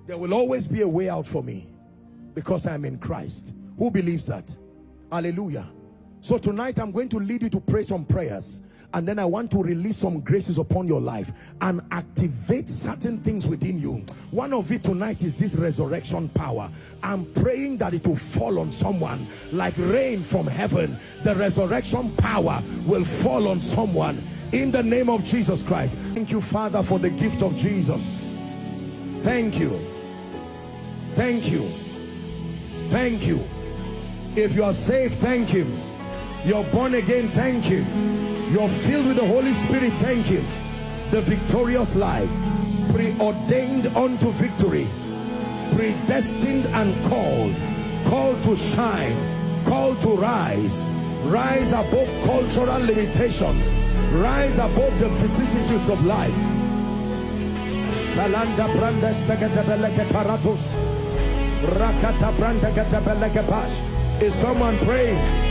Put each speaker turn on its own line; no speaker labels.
There will always be a way out for me because I am in Christ. Who believes that? Hallelujah. So tonight I'm going to lead you to pray some prayers, and then I want to release some graces upon your life and activate certain things within you. One of it tonight is this resurrection power. I'm praying that it will fall on someone like rain from heaven. The resurrection power will fall on someone in the name of Jesus Christ. Thank you, Father, for the gift of Jesus. Thank you. Thank you. Thank you. If you are saved, thank him. You're born again, thank him. You're filled with the Holy Spirit, thank him. The victorious life, preordained unto victory, predestined and called to shine, called to rise above cultural limitations, rise above the vicissitudes of life. Shalanda branda segetabeleke paratus, rakata branda getabeleke pash. Is someone praying?